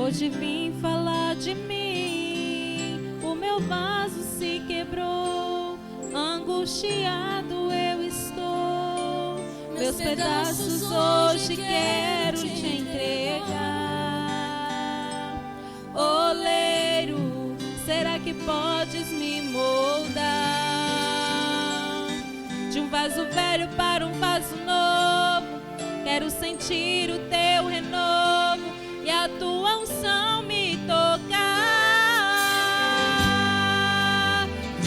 Hoje vim falar de mim, o meu vaso se quebrou, angustiado eu estou, meus pedaços hoje quero te entregar. Oleiro, será que podes me moldar? De um vaso velho para um vaso novo, quero sentir o teu renovo e a tua unção me tocar.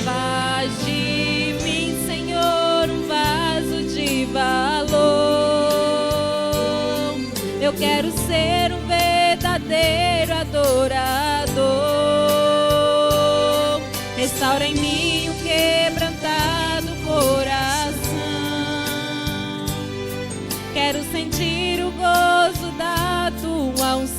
Faz de mim, Senhor, um vaso de valor. Eu quero ser um verdadeiro adorador. Restaura em mim o quebrantado coração. Quero sentir o gozo da tua unção.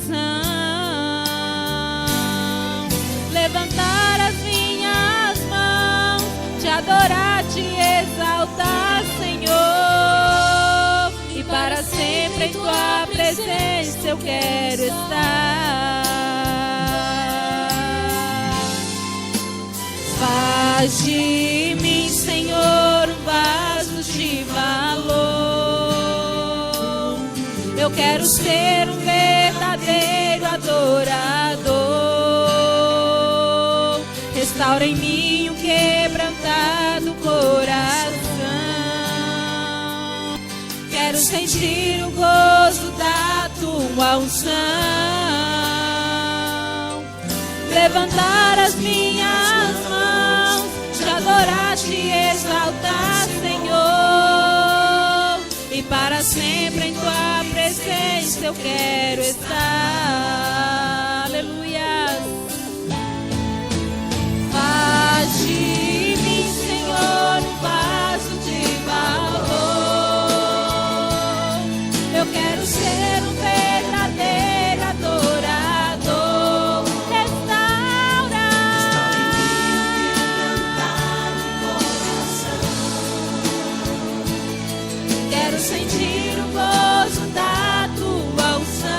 Levantar as minhas mãos, te adorar, te exaltar, Senhor. E para sempre em tua presença eu quero estar. Faz de mim, Senhor, um vaso de valor. Eu quero ser um verdadeiro adorador. Restaura em mim um quebrantado coração. Quero sentir o gozo da tua unção. Levantar as minhas mãos, te adorar, te exaltar, Senhor. E para sempre em tua presença eu quero estar. Aleluia. Faz de mim, Senhor, um vaso de valor. Eu quero ser um verdadeiro adorador. Restaura quero sentir o gozo da tua unção.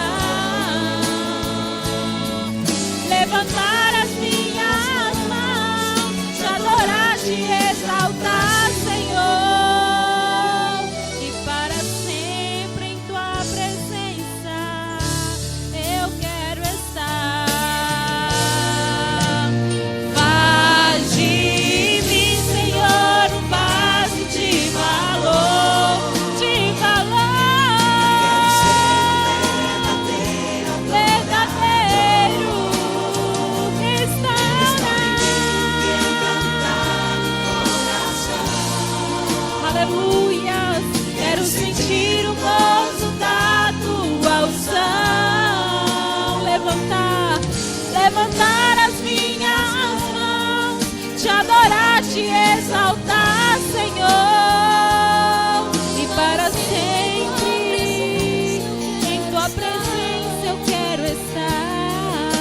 Levantar as minhas mãos, te adorar, te exaltar, Senhor. E para sempre em tua presença eu quero estar. Faz de mim, Senhor, um vaso de valor, de valor. Verdadeiro, aleluia. Quero sentir o gozo da tua unção. Levantar as minhas mãos, te adorar, te exaltar, Senhor. E para sempre em tua presença eu quero estar.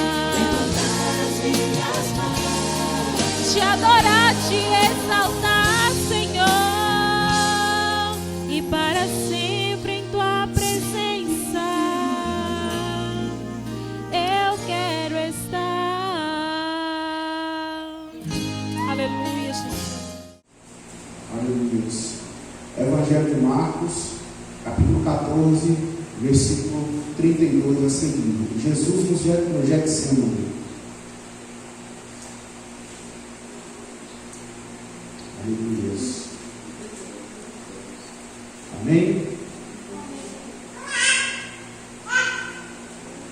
Levantar as minhas mãos, te adorar, te exaltar, Senhor. E para sempre em tua presença eu quero estar. Aleluia, Jesus. Aleluia. Evangelho de Marcos, capítulo 14, versículo 32 a seguir. Jesus no Getsemane. Aleluia. Amém?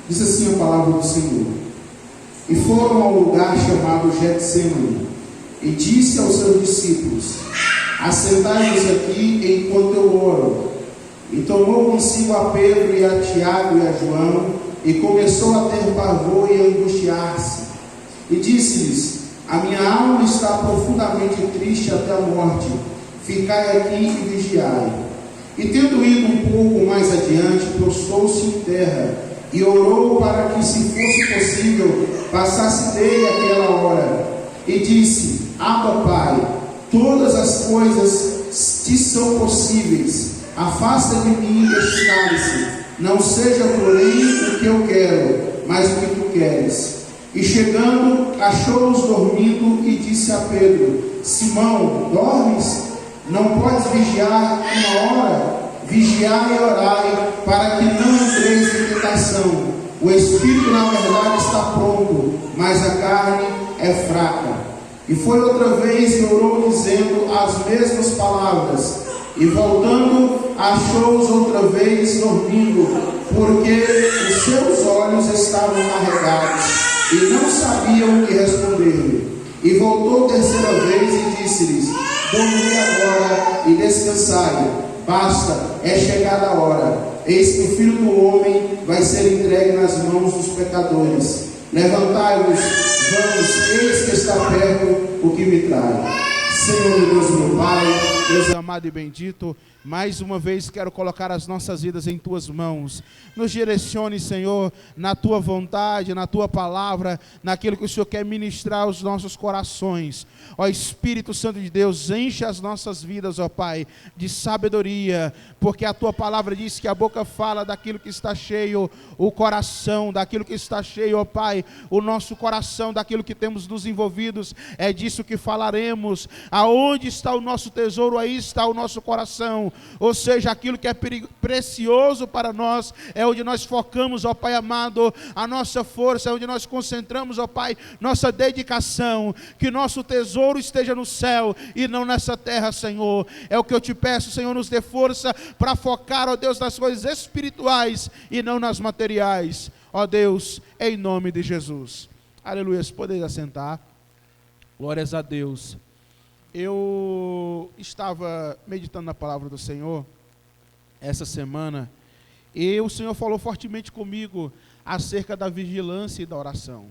Diz assim a palavra do Senhor. E foram ao lugar chamado Getsemane, e disse aos seus discípulos: assentai-vos aqui enquanto eu oro. E tomou consigo a Pedro e a Tiago e a João, e começou a ter pavor e angustiar-se. E disse-lhes: a minha alma está profundamente triste até a morte. Ficai aqui e vigiai. E tendo ido um pouco mais adiante, prostrou-se em terra e orou para que, se fosse possível, passasse dele aquela hora. E disse: Abba, Pai, todas as coisas te são possíveis. Afasta de mim este cálice. Não seja, porém, o que eu quero, mas o que tu queres? E chegando, achou-os dormindo e disse a Pedro: Simão, dormes? Não podes vigiar uma hora? Vigiai e orai, para que não entreis em tentação. O espírito na verdade está pronto, mas a carne é fraca. E foi outra vez e orou dizendo as mesmas palavras. E voltando, achou-os outra vez dormindo, porque os seus olhos estavam carregados e não sabiam o que responder-lhe. E voltou terceira vez e disse-lhes: dormi agora e descansai. Basta, é chegada a hora. Eis que o Filho do Homem vai ser entregue nas mãos dos pecadores. Levantai-vos, vamos, eis que está perto o que me trai. Senhor Deus, meu Pai, Deus amado e bendito, mais uma vez quero colocar as nossas vidas em Tuas mãos. Nos direcione, Senhor, na Tua vontade, na Tua palavra, naquilo que o Senhor quer ministrar aos nossos corações. Ó Espírito Santo de Deus, enche as nossas vidas, ó Pai, de sabedoria, porque a Tua palavra diz que a boca fala daquilo que está cheio, o coração, daquilo que está cheio, ó Pai, o nosso coração, daquilo que temos nos envolvidos, é disso que falaremos. Aonde está o nosso tesouro, aí está o nosso coração. Ou seja, aquilo que é precioso para nós, é onde nós focamos, ó Pai amado, a nossa força, é onde nós concentramos, ó Pai, nossa dedicação. Que nosso tesouro esteja no céu e não nessa terra, Senhor. É o que eu te peço, Senhor, nos dê força para focar, ó Deus, nas coisas espirituais e não nas materiais. Ó Deus, em nome de Jesus. Aleluia. Podeis assentar. Glórias a Deus. Eu estava meditando na palavra do Senhor essa semana e o Senhor falou fortemente comigo acerca da vigilância e da oração.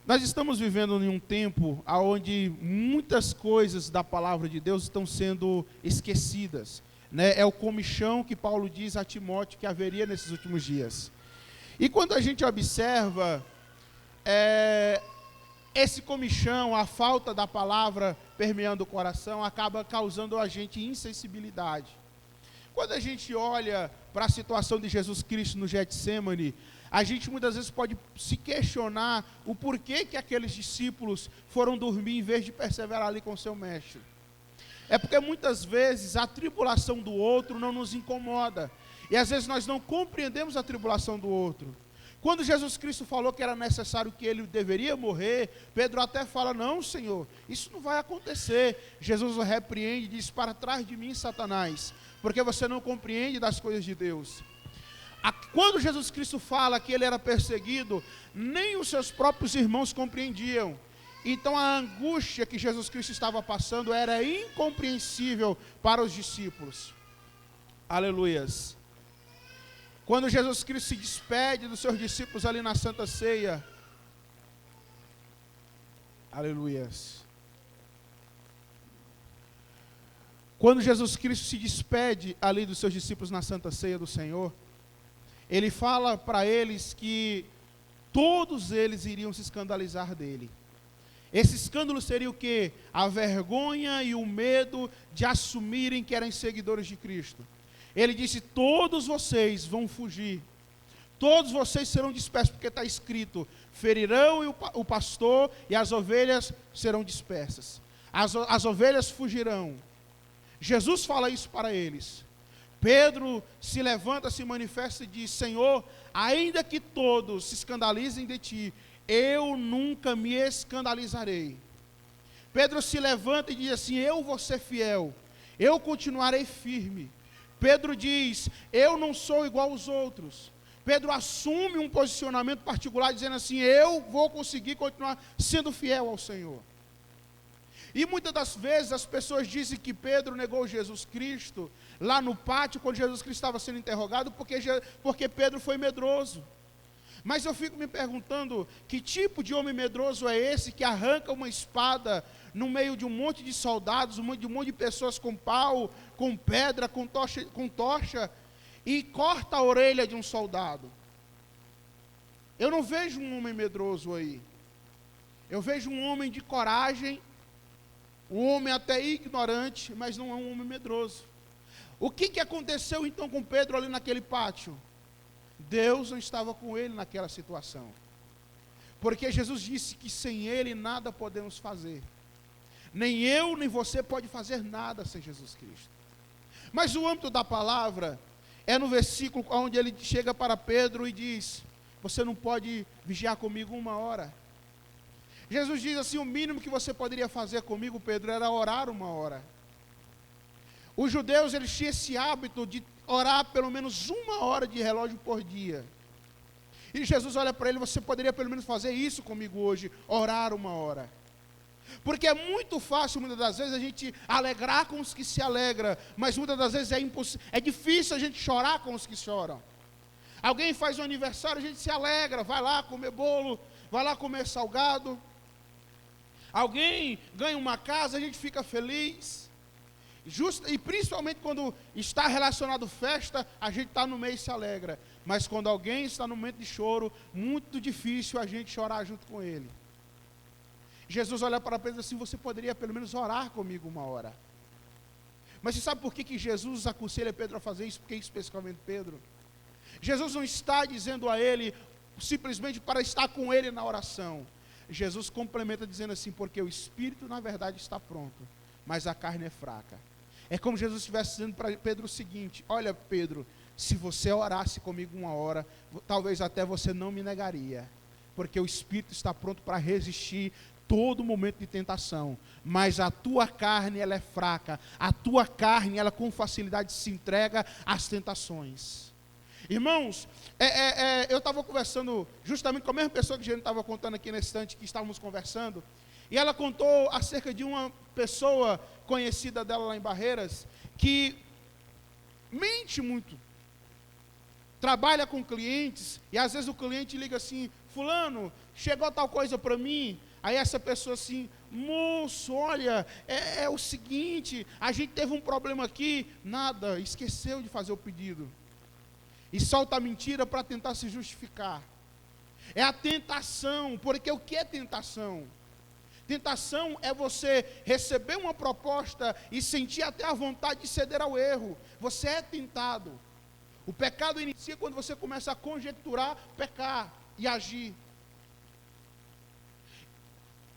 Nós estamos vivendo em um tempo onde muitas coisas da palavra de Deus estão sendo esquecidas, né? É o comichão que Paulo diz a Timóteo que haveria nesses últimos dias. E quando a gente observa esse comichão, a falta da palavra permeando o coração, acaba causando a gente insensibilidade. Quando a gente olha para a situação de Jesus Cristo no Getsêmani, a gente muitas vezes pode se questionar o porquê que aqueles discípulos foram dormir em vez de perseverar ali com seu mestre. É porque muitas vezes a tribulação do outro não nos incomoda, e às vezes nós não compreendemos a tribulação do outro. Quando Jesus Cristo falou que era necessário que ele deveria morrer, Pedro até fala: não, Senhor, isso não vai acontecer. Jesus o repreende e diz: para trás de mim, Satanás, porque você não compreende das coisas de Deus. Quando Jesus Cristo fala que ele era perseguido, nem os seus próprios irmãos compreendiam. Então a angústia que Jesus Cristo estava passando era incompreensível para os discípulos. Aleluias. Quando Jesus Cristo se despede dos seus discípulos ali na Santa Ceia, aleluias. Quando Jesus Cristo se despede ali dos seus discípulos na Santa Ceia do Senhor, ele fala para eles que todos eles iriam se escandalizar dele. Esse escândalo seria o quê? A vergonha e o medo de assumirem que eram seguidores de Cristo. Ele disse: todos vocês vão fugir, todos vocês serão dispersos, porque está escrito: ferirão o pastor e as ovelhas serão dispersas, as ovelhas fugirão. Jesus fala isso para eles. Pedro se levanta, se manifesta e diz: Senhor, ainda que todos se escandalizem de ti, eu nunca me escandalizarei. Pedro se levanta e diz assim: eu vou ser fiel, eu continuarei firme. Pedro diz: eu não sou igual aos outros. Pedro assume um posicionamento particular, dizendo assim: eu vou conseguir continuar sendo fiel ao Senhor. E muitas das vezes as pessoas dizem que Pedro negou Jesus Cristo lá no pátio, quando Jesus Cristo estava sendo interrogado, porque Pedro foi medroso. Mas eu fico me perguntando, que tipo de homem medroso é esse que arranca uma espada no meio de um monte de soldados, de um monte de pessoas com pau, com pedra, com tocha, e corta a orelha de um soldado? Eu não vejo um homem medroso aí. Eu vejo um homem de coragem, um homem até ignorante, mas não é um homem medroso. O que aconteceu então com Pedro ali naquele pátio? Deus não estava com ele naquela situação. Porque Jesus disse que sem ele nada podemos fazer. Nem eu, nem você pode fazer nada sem Jesus Cristo. Mas o âmbito da palavra é no versículo onde ele chega para Pedro e diz: você não pode vigiar comigo 1 hora. Jesus diz assim: o mínimo que você poderia fazer comigo, Pedro, era orar 1 hora. Os judeus, eles tinham esse hábito de orar pelo menos 1 hora de relógio por dia. E Jesus olha para ele: você poderia pelo menos fazer isso comigo hoje, orar 1 hora. Porque é muito fácil, muitas das vezes, a gente alegrar com os que se alegram, mas muitas das vezes é difícil a gente chorar com os que choram. Alguém faz um aniversário, a gente se alegra, vai lá comer bolo, vai lá comer salgado. Alguém ganha uma casa, a gente fica feliz. E principalmente quando está relacionado festa, a gente está no meio e se alegra. Mas quando alguém está no momento de choro, muito difícil a gente chorar junto com ele. Jesus olha para Pedro assim: você poderia pelo menos orar comigo 1 hora. Mas você sabe por que Jesus aconselha Pedro a fazer isso? Porque especificamente Pedro? Jesus não está dizendo a ele simplesmente para estar com ele na oração. Jesus complementa dizendo assim: porque o espírito na verdade está pronto, mas a carne é fraca. É como Jesus estivesse dizendo para Pedro o seguinte: olha, Pedro, se você orasse comigo 1 hora, talvez até você não me negaria, porque o espírito está pronto para resistir todo momento de tentação, mas a tua carne, ela é fraca. A tua carne, ela com facilidade se entrega às tentações. Irmãos, eu estava conversando justamente com a mesma pessoa que a gente estava contando aqui na estante, que estávamos conversando, e ela contou acerca de uma pessoa conhecida dela lá em Barreiras, que mente muito, trabalha com clientes, e às vezes o cliente liga assim: fulano, chegou tal coisa para mim. Aí essa pessoa assim: moço, olha, é o seguinte, a gente teve um problema aqui. Nada, esqueceu de fazer o pedido. E solta a mentira para tentar se justificar. É a tentação. Porque o que é tentação? Tentação é você receber uma proposta e sentir até a vontade de ceder ao erro. Você é tentado. O pecado inicia quando você começa a conjecturar, pecar e agir.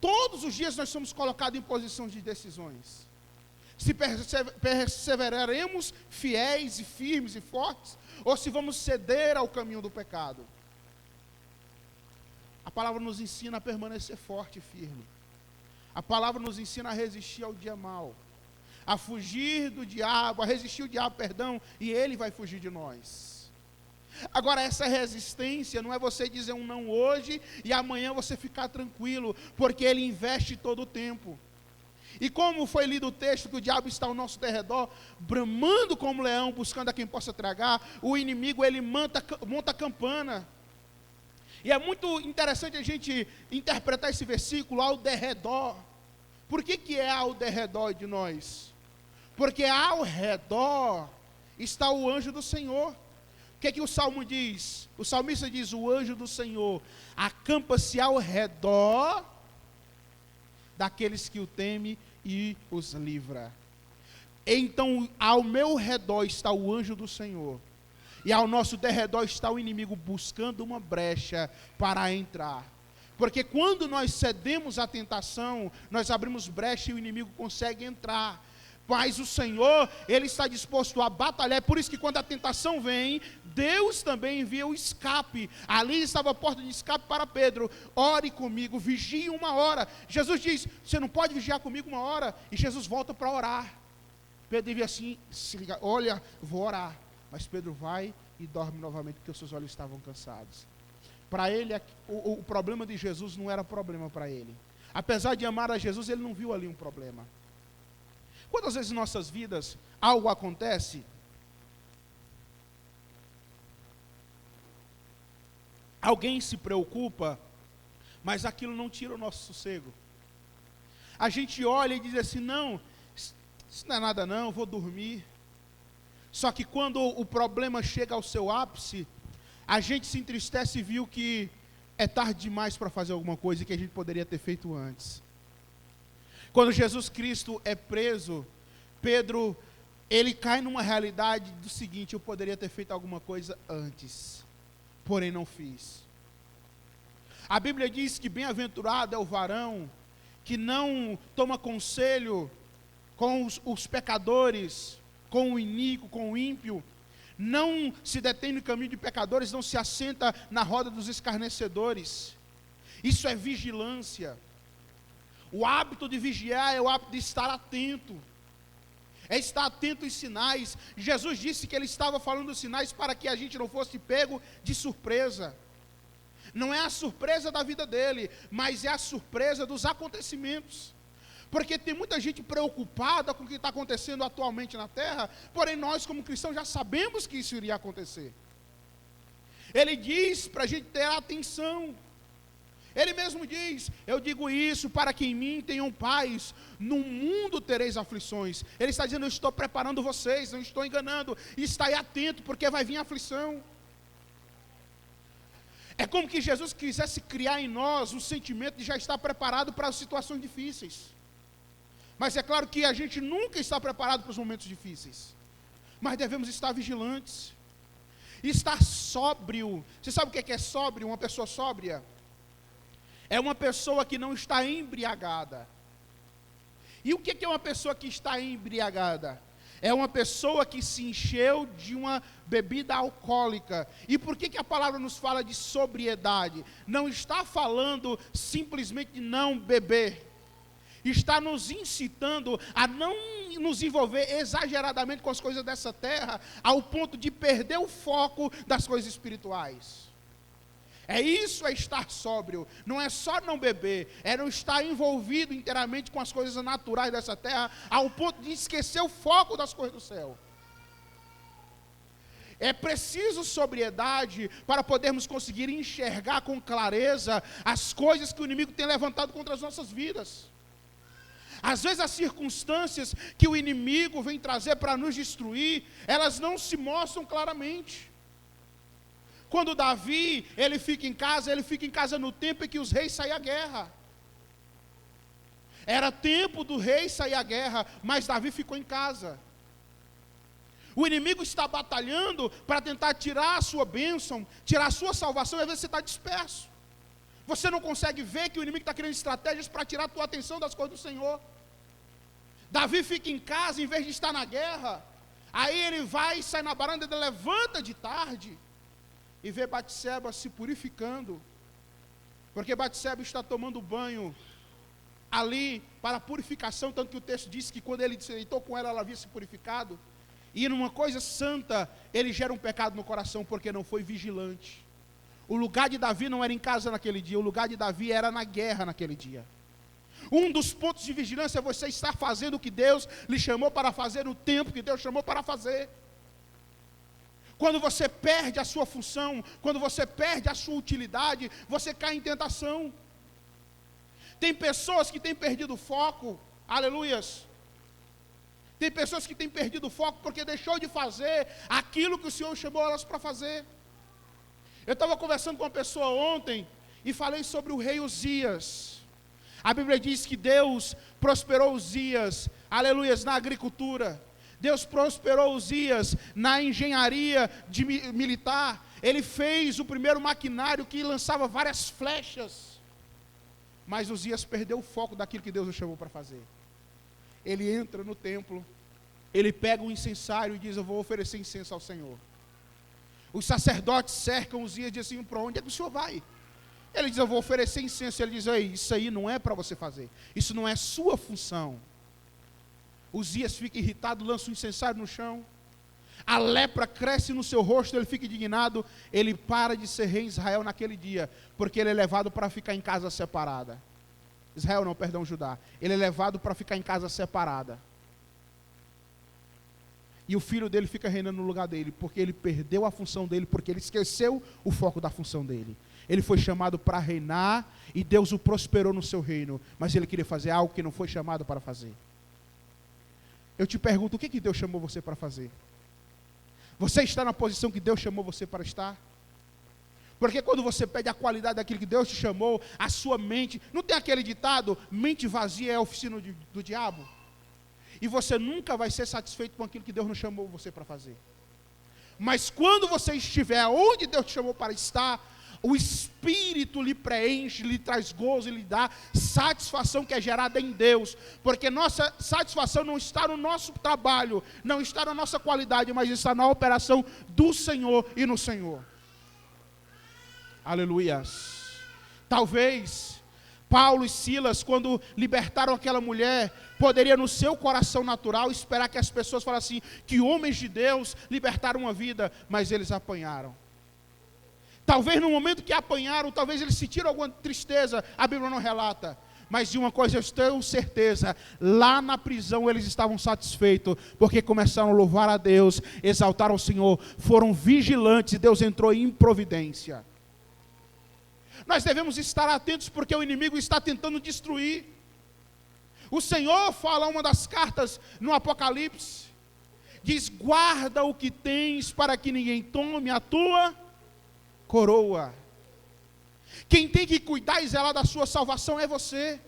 Todos os dias nós somos colocados em posições de decisões. Se perseveraremos fiéis e firmes e fortes, ou se vamos ceder ao caminho do pecado. A palavra nos ensina a permanecer forte e firme. A palavra nos ensina a resistir ao dia mau, a fugir do diabo, a resistir ao diabo, e ele vai fugir de nós. Agora, essa resistência não é você dizer um não hoje e amanhã você ficar tranquilo, porque ele investe todo o tempo. E como foi lido o texto, que o diabo está ao nosso derredor, bramando como leão, buscando a quem possa tragar, o inimigo, ele monta campana. E é muito interessante a gente interpretar esse versículo: ao derredor. Por que é ao derredor de nós? Porque ao redor está o anjo do Senhor. O que o Salmo diz? O salmista diz: o anjo do Senhor acampa-se ao redor daqueles que o temem e os livra. Então, ao meu redor está o anjo do Senhor, e ao nosso derredor está o inimigo buscando uma brecha para entrar. Porque quando nós cedemos à tentação, nós abrimos brecha e o inimigo consegue entrar. Mas o Senhor, Ele está disposto a batalhar. É por isso que quando a tentação vem, Deus também envia o escape. Ali estava a porta de escape para Pedro: ore comigo, vigie 1 hora. Jesus diz: você não pode vigiar comigo 1 hora. E Jesus volta para orar. Pedro devia assim se ligar: olha, vou orar. Mas Pedro vai e dorme novamente, porque os seus olhos estavam cansados. Para ele, o problema de Jesus não era problema para ele. Apesar de amar a Jesus, ele não viu ali um problema. Quantas vezes em nossas vidas algo acontece, alguém se preocupa, mas aquilo não tira o nosso sossego. A gente olha e diz assim: não, isso não é nada não, vou dormir. Só que quando o problema chega ao seu ápice, a gente se entristece e viu que é tarde demais para fazer alguma coisa que a gente poderia ter feito antes. Quando Jesus Cristo é preso, Pedro, ele cai numa realidade do seguinte: eu poderia ter feito alguma coisa antes. porém não fiz. A Bíblia diz que bem-aventurado é o varão que não toma conselho com os pecadores, com o iníquo, com o ímpio, não se detém no caminho de pecadores, não se assenta na roda dos escarnecedores. Isso é vigilância. O hábito de vigiar é o hábito de estar atento. É estar atento aos sinais. Jesus disse que ele estava falando dos sinais para que a gente não fosse pego de surpresa. Não é a surpresa da vida dele, mas é a surpresa dos acontecimentos. Porque tem muita gente preocupada com o que está acontecendo atualmente na terra, porém nós como cristãos já sabemos que isso iria acontecer. Ele diz para a gente ter atenção. Ele mesmo diz, eu digo isso para que em mim tenham paz, no mundo tereis aflições. Ele está dizendo, eu estou preparando vocês, não estou enganando, e estai atento, porque vai vir aflição. É como que Jesus quisesse criar em nós um sentimento de já estar preparado para as situações difíceis. Mas é claro que a gente nunca está preparado para os momentos difíceis. Mas devemos estar vigilantes. E estar sóbrio. Você sabe o que é sóbrio? Uma pessoa sóbria é uma pessoa que não está embriagada. E o que é uma pessoa que está embriagada? É uma pessoa que se encheu de uma bebida alcoólica. E por que a palavra nos fala de sobriedade? Não está falando simplesmente de não beber. Está nos incitando a não nos envolver exageradamente com as coisas dessa terra, ao ponto de perder o foco das coisas espirituais. É isso, é estar sóbrio. Não é só não beber, é não estar envolvido inteiramente com as coisas naturais dessa terra, ao ponto de esquecer o foco das coisas do céu. É preciso sobriedade para podermos conseguir enxergar com clareza as coisas que o inimigo tem levantado contra as nossas vidas. Às vezes as circunstâncias que o inimigo vem trazer para nos destruir, elas não se mostram claramente. Quando Davi, ele fica em casa no tempo em que os reis saem à guerra. Era tempo do rei sair à guerra, mas Davi ficou em casa. O inimigo está batalhando para tentar tirar a sua bênção, tirar a sua salvação, e às vezes você está disperso. Você não consegue ver que o inimigo está criando estratégias para tirar a tua atenção das coisas do Senhor. Davi fica em casa em vez de estar na guerra. Aí ele vai e sai na varanda, ele levanta de tarde e vê Batseba se purificando, porque Batseba está tomando banho ali para purificação, tanto que o texto diz que quando ele se deitou com ela, ela havia se purificado. E numa coisa santa, ele gera um pecado no coração, porque não foi vigilante. O lugar de Davi não era em casa naquele dia, o lugar de Davi era na guerra naquele dia. Um dos pontos de vigilância é você estar fazendo o que Deus lhe chamou para fazer, no tempo que Deus chamou para fazer. Quando você perde a sua função, quando você perde a sua utilidade, você cai em tentação. Tem pessoas que têm perdido o foco, aleluias. Tem pessoas que têm perdido o foco porque deixou de fazer aquilo que o Senhor chamou elas para fazer. Eu estava conversando com uma pessoa ontem e falei sobre o rei Uzias. A Bíblia diz que Deus prosperou Uzias, aleluias, na agricultura. Deus prosperou Uzias na engenharia militar. Ele fez o primeiro maquinário que lançava várias flechas. Mas Uzias perdeu o foco daquilo que Deus o chamou para fazer. Ele entra no templo, ele pega um incensário e diz, eu vou oferecer incenso ao Senhor. Os sacerdotes cercam Uzias e dizem assim, para onde é que o senhor vai? Ele diz, eu vou oferecer incenso. Ele diz, isso aí não é para você fazer, isso não é sua função. Uzias fica irritado, lança um incensário no chão, a lepra cresce no seu rosto, ele fica indignado, ele para de ser rei em Israel naquele dia, porque ele é levado para ficar em casa separada. Israel não, perdão, Judá. Ele é levado para ficar em casa separada. E o filho dele fica reinando no lugar dele, porque ele perdeu a função dele, porque ele esqueceu o foco da função dele. Ele foi chamado para reinar, e Deus o prosperou no seu reino, mas ele queria fazer algo que não foi chamado para fazer. Eu te pergunto, o que Deus chamou você para fazer? Você está na posição que Deus chamou você para estar? Porque quando você pede a qualidade daquilo que Deus te chamou, a sua mente, não tem aquele ditado, mente vazia é a oficina do diabo? E você nunca vai ser satisfeito com aquilo que Deus não chamou você para fazer. Mas quando você estiver onde Deus te chamou para estar, o Espírito lhe preenche, lhe traz gozo, lhe dá satisfação que é gerada em Deus. Porque nossa satisfação não está no nosso trabalho, não está na nossa qualidade, mas está na operação do Senhor e no Senhor. Aleluias. Talvez Paulo e Silas, quando libertaram aquela mulher, poderia no seu coração natural esperar que as pessoas falassem que homens de Deus libertaram uma vida, mas eles apanharam. Talvez no momento que apanharam, talvez eles sentiram alguma tristeza, a Bíblia não relata. Mas de uma coisa eu tenho certeza, lá na prisão eles estavam satisfeitos, porque começaram a louvar a Deus, exaltaram o Senhor, foram vigilantes e Deus entrou em providência. Nós devemos estar atentos porque o inimigo está tentando destruir. O Senhor fala uma das cartas no Apocalipse, diz: guarda o que tens para que ninguém tome a tua coroa. Quem tem que cuidar e zelar da sua salvação é você.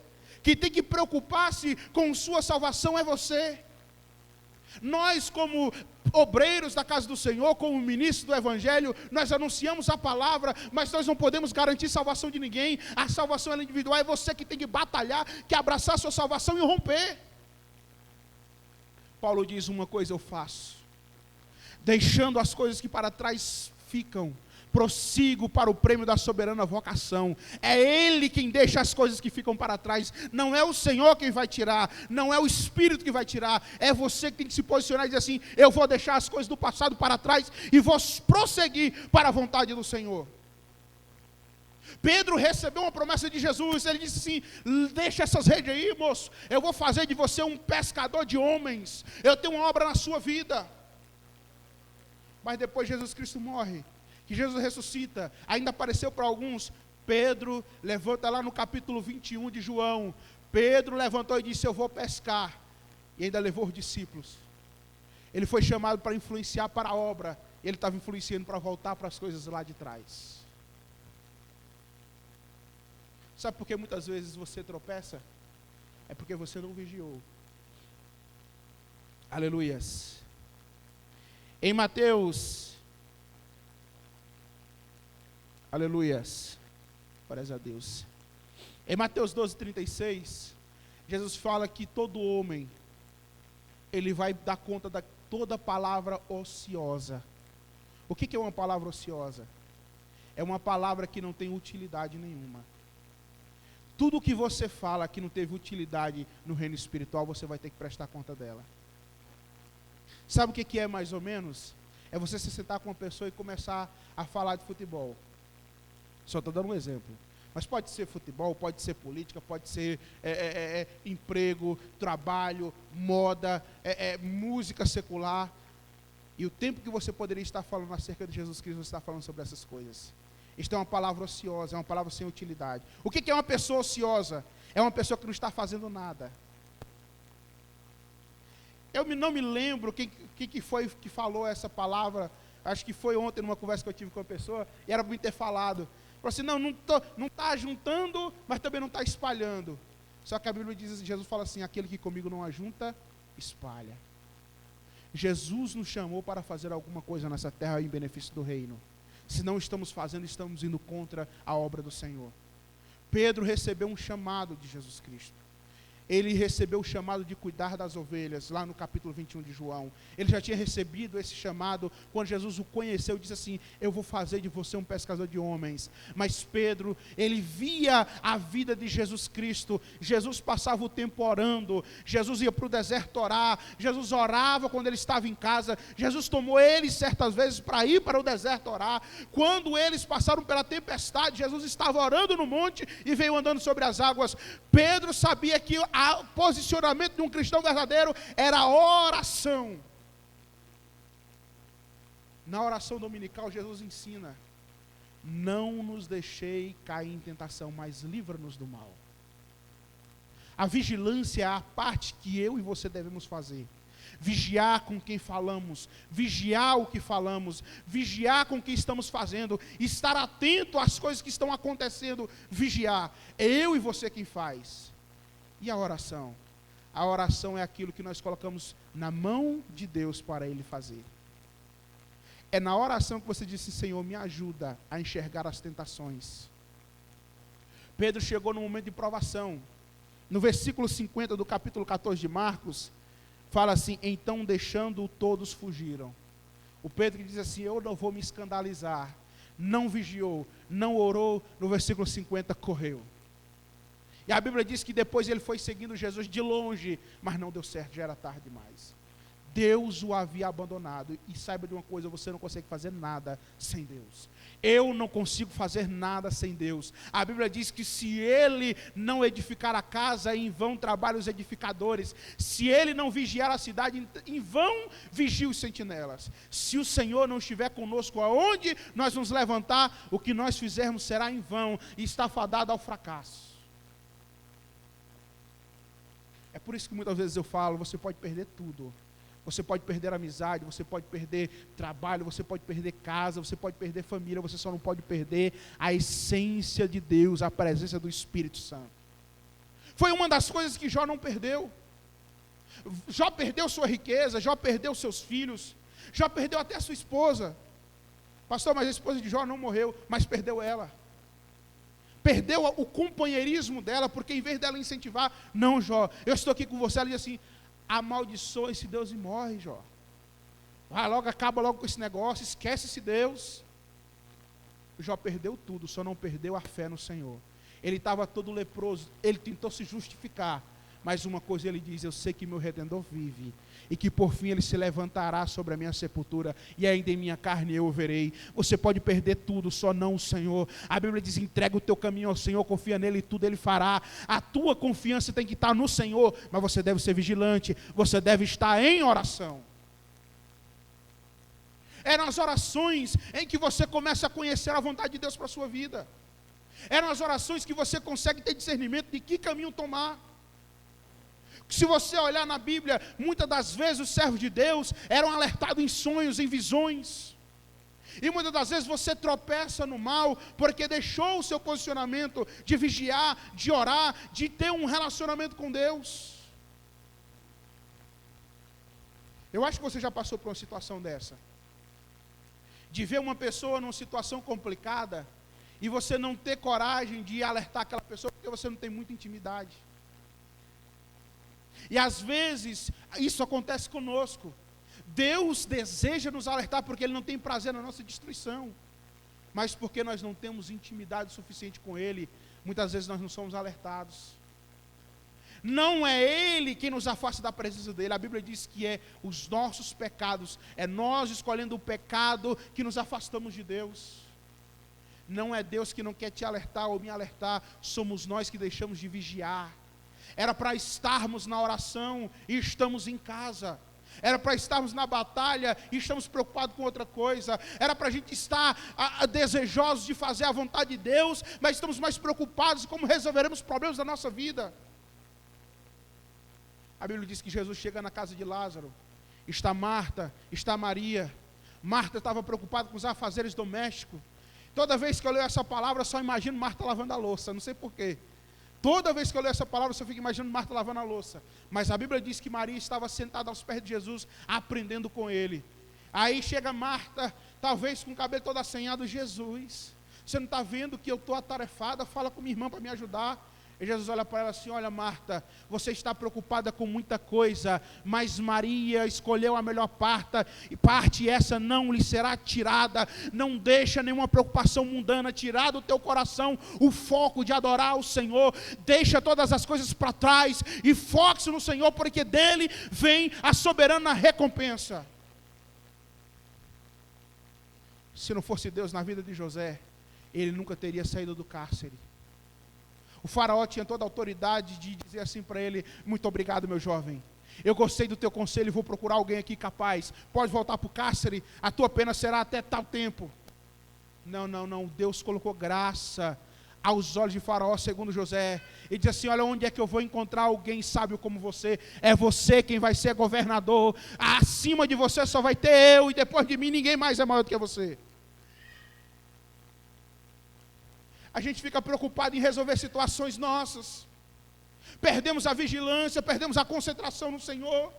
Quem tem que preocupar-se com sua salvação é você. Nós, como obreiros da casa do Senhor, como ministros do Evangelho, nós anunciamos a palavra, mas nós não podemos garantir salvação de ninguém. A salvação é individual, é você que tem que batalhar, que abraçar a sua salvação e romper. Paulo diz: uma coisa eu faço, deixando as coisas que para trás ficam, prossigo para o prêmio da soberana vocação. É Ele quem deixa as coisas que ficam para trás. Não é o Senhor quem vai tirar. Não é o Espírito que vai tirar. É você que tem que se posicionar e dizer assim: eu vou deixar as coisas do passado para trás e vou prosseguir para a vontade do Senhor. Pedro recebeu uma promessa de Jesus. Ele disse assim: deixa essas redes aí, moço. Eu vou fazer de você um pescador de homens. Eu tenho uma obra na sua vida. Mas depois Jesus Cristo morre, que Jesus ressuscita, ainda apareceu para alguns. Pedro levanta lá no capítulo 21 de João. Pedro levantou e disse: eu vou pescar. E ainda levou os discípulos. Ele foi chamado para influenciar para a obra. E ele estava influenciando para voltar para as coisas lá de trás. Sabe por que muitas vezes você tropeça? É porque você não vigiou. Aleluias. Em Mateus, aleluias, glórias a Deus. Em Mateus 12:36, Jesus fala que todo homem, ele vai dar conta de toda palavra ociosa. O que é uma palavra ociosa? É uma palavra que não tem utilidade nenhuma. Tudo que você fala que não teve utilidade no reino espiritual, você vai ter que prestar conta dela. Sabe o que é mais ou menos? É você se sentar com uma pessoa e começar a falar de futebol. Só estou dando um exemplo. Mas pode ser futebol, pode ser política, pode ser emprego, trabalho, moda, música secular. E o tempo que você poderia estar falando acerca de Jesus Cristo, você está falando sobre essas coisas. Isto é uma palavra ociosa, é uma palavra sem utilidade. O que é uma pessoa ociosa? É uma pessoa que não está fazendo nada. Eu não me lembro quem foi que falou essa palavra. Acho que foi ontem numa conversa que eu tive com uma pessoa, e era para me ter falado. Falou assim: não está juntando, mas também não está espalhando. Só que a Bíblia diz, Jesus fala assim: aquele que comigo não ajunta, espalha. Jesus nos chamou para fazer alguma coisa nessa terra em benefício do reino. Se não estamos fazendo, estamos indo contra a obra do Senhor. Pedro recebeu um chamado de Jesus Cristo. Ele recebeu o chamado de cuidar das ovelhas, lá no capítulo 21 de João. Ele já tinha recebido esse chamado, quando Jesus o conheceu, disse assim: eu vou fazer de você um pescador de homens. Mas Pedro, ele via a vida de Jesus Cristo. Jesus passava o tempo orando, Jesus ia para o deserto orar, Jesus orava quando ele estava em casa, Jesus tomou eles certas vezes para ir para o deserto orar. Quando eles passaram pela tempestade, Jesus estava orando no monte e veio andando sobre as águas. Pedro sabia que o posicionamento de um cristão verdadeiro era a oração. Na oração dominical, Jesus ensina: não nos deixei cair em tentação, mas livra-nos do mal. A vigilância é a parte que eu e você devemos fazer. Vigiar com quem falamos, vigiar o que falamos, vigiar com o que estamos fazendo, estar atento às coisas que estão acontecendo, vigiar. É eu e você quem faz. E a oração? A oração é aquilo que nós colocamos na mão de Deus para Ele fazer. É na oração que você disse: Senhor, me ajuda a enxergar as tentações. Pedro chegou no momento de provação. No versículo 50 do capítulo 14 de Marcos, fala assim: então deixando-o todos fugiram. O Pedro que diz assim: eu não vou me escandalizar. Não vigiou, não orou, no versículo 50 correu. E a Bíblia diz que depois ele foi seguindo Jesus de longe, mas não deu certo, já era tarde demais. Deus o havia abandonado. E saiba de uma coisa: você não consegue fazer nada sem Deus. Eu não consigo fazer nada sem Deus. A Bíblia diz que se Ele não edificar a casa, em vão trabalham os edificadores. Se Ele não vigiar a cidade, em vão vigiam os sentinelas. Se o Senhor não estiver conosco, aonde nós nos levantar, o que nós fizermos será em vão e está fadado ao fracasso. É por isso que muitas vezes eu falo: você pode perder tudo. Você pode perder amizade, você pode perder trabalho, você pode perder casa, você pode perder família, você só não pode perder a essência de Deus, a presença do Espírito Santo. Foi uma das coisas que Jó não perdeu. Jó perdeu sua riqueza, Jó perdeu seus filhos, Jó perdeu até a sua esposa. Pastor, mas a esposa de Jó não morreu, mas perdeu ela. Perdeu o companheirismo dela, porque em vez dela incentivar: não, Jó, eu estou aqui com você, ela diz assim: amaldiçoa esse Deus e morre, Jó. Vai logo, acaba logo com esse negócio, esquece esse Deus. Jó perdeu tudo, só não perdeu a fé no Senhor. Ele estava todo leproso, ele tentou se justificar, mas uma coisa ele diz: eu sei que meu Redentor vive, e que por fim ele se levantará sobre a minha sepultura, e ainda em minha carne eu o verei. Você pode perder tudo, só não o Senhor. A Bíblia diz: entrega o teu caminho ao Senhor, confia nele e tudo ele fará. A tua confiança tem que estar no Senhor, mas você deve ser vigilante, você deve estar em oração. É nas orações em que você começa a conhecer a vontade de Deus para a sua vida. É nas orações que você consegue ter discernimento de que caminho tomar. Se você olhar na Bíblia, muitas das vezes os servos de Deus eram alertados em sonhos, em visões. E muitas das vezes você tropeça no mal, porque deixou o seu posicionamento de vigiar, de orar, de ter um relacionamento com Deus. Eu acho que você já passou por uma situação dessa. De ver uma pessoa numa situação complicada, e você não ter coragem de alertar aquela pessoa, porque você não tem muita intimidade. E às vezes, isso acontece conosco. Deus deseja nos alertar porque Ele não tem prazer na nossa destruição. Mas porque nós não temos intimidade suficiente com Ele, muitas vezes nós não somos alertados. Não é Ele quem nos afasta da presença dEle. A Bíblia diz que é os nossos pecados. É nós escolhendo o pecado que nos afastamos de Deus. Não é Deus que não quer te alertar ou me alertar. Somos nós que deixamos de vigiar. Era para estarmos na oração e estamos em casa. Era para estarmos na batalha e estamos preocupados com outra coisa. Era para a gente estar desejosos de fazer a vontade de Deus, mas estamos mais preocupados em como resolveremos os problemas da nossa vida. A Bíblia diz que Jesus chega na casa de Lázaro. Está Marta, está Maria. Marta estava preocupada com os afazeres domésticos. Toda vez que eu leio essa palavra, eu só imagino Marta lavando a louça, não sei porquê. Toda vez que eu leio essa palavra, eu só fico imaginando Marta lavando a louça. Mas a Bíblia diz que Maria estava sentada aos pés de Jesus, aprendendo com ele. Aí chega Marta, talvez com o cabelo todo assanhado: Jesus, você não está vendo que eu estou atarefada? Fala com minha irmã para me ajudar. E Jesus olha para ela assim: olha, Marta, você está preocupada com muita coisa, mas Maria escolheu a melhor parte, e essa não lhe será tirada. Não deixa nenhuma preocupação mundana tirar do teu coração o foco de adorar o Senhor. Deixa todas as coisas para trás e foque-se no Senhor, porque dele vem a soberana recompensa. Se não fosse Deus na vida de José, ele nunca teria saído do cárcere. O faraó tinha toda a autoridade de dizer assim para ele: muito obrigado, meu jovem, eu gostei do teu conselho e vou procurar alguém aqui capaz, pode voltar para o cárcere, a tua pena será até tal tempo. Não, Deus colocou graça aos olhos de faraó, segundo José, e diz assim: olha, onde é que eu vou encontrar alguém sábio como você? É você quem vai ser governador, acima de você só vai ter eu, e depois de mim ninguém mais é maior do que você. A gente fica preocupado em resolver situações nossas. Perdemos a vigilância, perdemos a concentração no Senhor.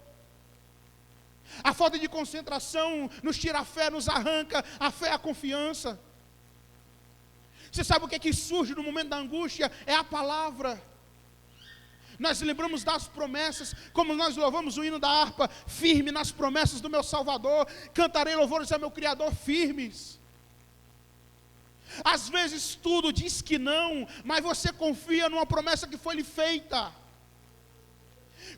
A falta de concentração nos tira a fé, nos arranca a fé, a confiança. Você sabe o que é que surge no momento da angústia? É a palavra. Nós lembramos das promessas, como nós louvamos o hino da harpa, firme nas promessas do meu Salvador, cantarei louvores ao meu Criador firmes. Às vezes tudo diz que não, mas você confia numa promessa que foi lhe feita.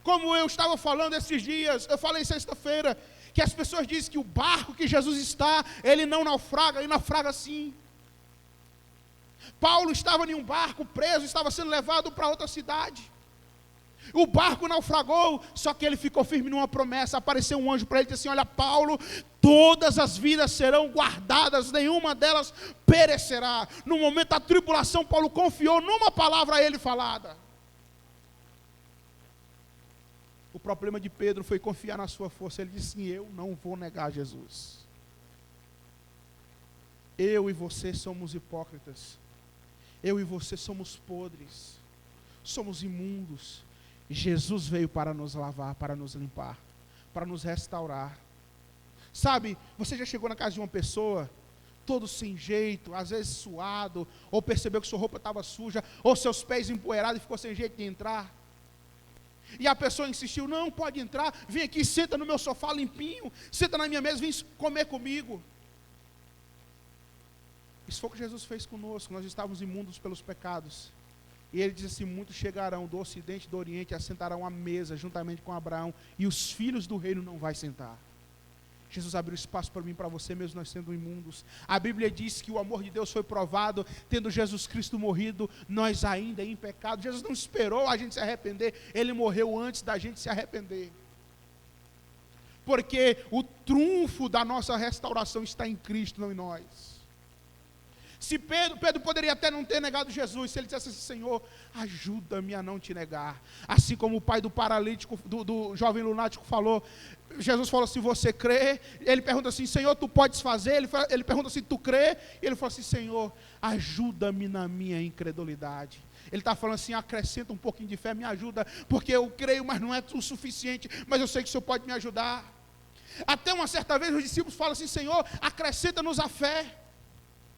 Como eu estava falando esses dias, eu falei sexta-feira, que as pessoas dizem que o barco que Jesus está, ele não naufraga, ele naufraga sim. Paulo estava em um barco preso, estava sendo levado para outra cidade. O barco naufragou, só que ele ficou firme numa promessa. Apareceu um anjo para ele e disse assim: olha, Paulo, todas as vidas serão guardadas, nenhuma delas perecerá. No momento da tribulação, Paulo confiou numa palavra a ele falada. O problema de Pedro foi confiar na sua força. Ele disse assim: eu não vou negar Jesus. Eu e você somos hipócritas. Eu e você somos podres. Somos imundos. Jesus veio para nos lavar, para nos limpar, para nos restaurar. Sabe, você já chegou na casa de uma pessoa, todo sem jeito, às vezes suado, ou percebeu que sua roupa estava suja, ou seus pés empoeirados e ficou sem jeito de entrar. E a pessoa insistiu: não, pode entrar, vem aqui, senta no meu sofá limpinho, senta na minha mesa, vem comer comigo. Isso foi o que Jesus fez conosco. Nós estávamos imundos pelos pecados. E ele diz assim: muitos chegarão do ocidente e do oriente, assentarão à mesa juntamente com Abraão, e os filhos do reino não vai sentar. Jesus abriu espaço para mim e para você, mesmo nós sendo imundos. A Bíblia diz que o amor de Deus foi provado, tendo Jesus Cristo morrido, nós ainda em pecado. Jesus não esperou a gente se arrepender, ele morreu antes da gente se arrepender. Porque o trunfo da nossa restauração está em Cristo, não em nós. Se Pedro poderia até não ter negado Jesus, se ele dissesse assim: Senhor, ajuda-me a não te negar. Assim como o pai do paralítico, do jovem lunático falou, Jesus falou assim: você crê? Ele pergunta assim: Senhor, tu podes fazer? Ele pergunta assim: tu crê? E ele falou assim: Senhor, ajuda-me na minha incredulidade. Ele está falando assim: acrescenta um pouquinho de fé, me ajuda, porque eu creio, mas não é o suficiente, mas eu sei que o Senhor pode me ajudar. Até uma certa vez os discípulos falam assim: Senhor, acrescenta-nos a fé.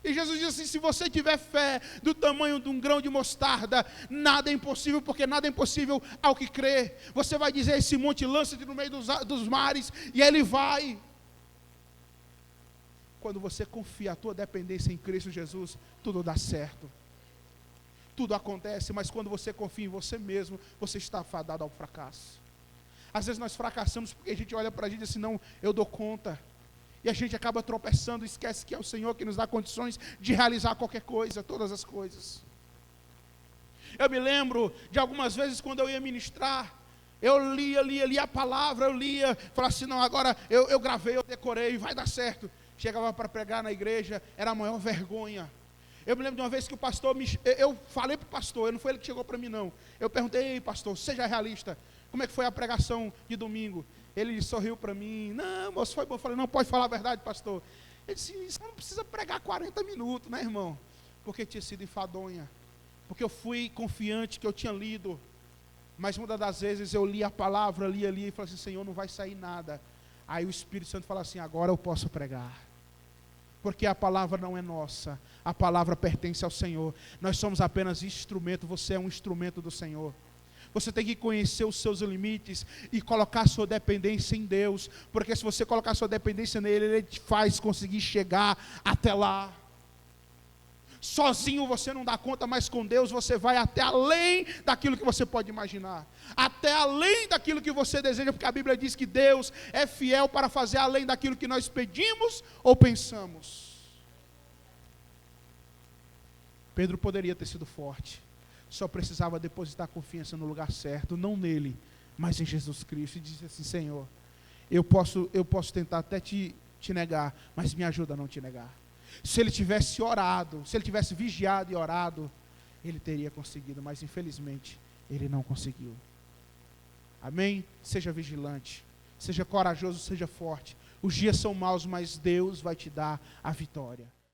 E Jesus diz assim: se você tiver fé do tamanho de um grão de mostarda, nada é impossível, porque nada é impossível ao que crê. Você vai dizer: esse monte lança-te no meio dos mares, e ele vai. Quando você confia a tua dependência em Cristo Jesus, tudo dá certo. Tudo acontece, mas quando você confia em você mesmo, você está fadado ao fracasso. Às vezes nós fracassamos porque a gente olha para a gente e diz assim: não, eu dou conta. E a gente acaba tropeçando e esquece que é o Senhor que nos dá condições de realizar qualquer coisa, todas as coisas. Eu me lembro de algumas vezes quando eu ia ministrar, eu lia a palavra, falava assim: não, agora eu gravei, eu decorei, vai dar certo. Chegava para pregar na igreja, era a maior vergonha. Eu me lembro de uma vez que o pastor, eu falei para o pastor, não foi ele que chegou para mim não. Eu perguntei: ei pastor, seja realista, como é que foi a pregação de domingo? Ele sorriu para mim: não, moço, foi bom. Eu falei: não, pode falar a verdade, pastor. Ele disse: você não precisa pregar 40 minutos, né, irmão? Porque tinha sido enfadonha. Porque eu fui confiante que eu tinha lido. Mas muitas das vezes eu li a palavra, li e falei assim: Senhor, não vai sair nada. Aí o Espírito Santo fala assim: agora eu posso pregar. Porque a palavra não é nossa, a palavra pertence ao Senhor. Nós somos apenas instrumento, você é um instrumento do Senhor. Você tem que conhecer os seus limites e colocar a sua dependência em Deus, porque se você colocar a sua dependência nele, ele te faz conseguir chegar até lá. Sozinho você não dá conta, mas com Deus você vai até além daquilo que você pode imaginar, até além daquilo que você deseja, porque a Bíblia diz que Deus é fiel para fazer além daquilo que nós pedimos ou pensamos. Pedro poderia ter sido forte, só precisava depositar confiança no lugar certo, não nele, mas em Jesus Cristo, e dizer assim: Senhor, eu posso tentar até te negar, mas me ajuda a não te negar. Se ele tivesse orado, se ele tivesse vigiado e orado, ele teria conseguido, mas infelizmente ele não conseguiu. Amém? Seja vigilante, seja corajoso, seja forte. Os dias são maus, mas Deus vai te dar a vitória.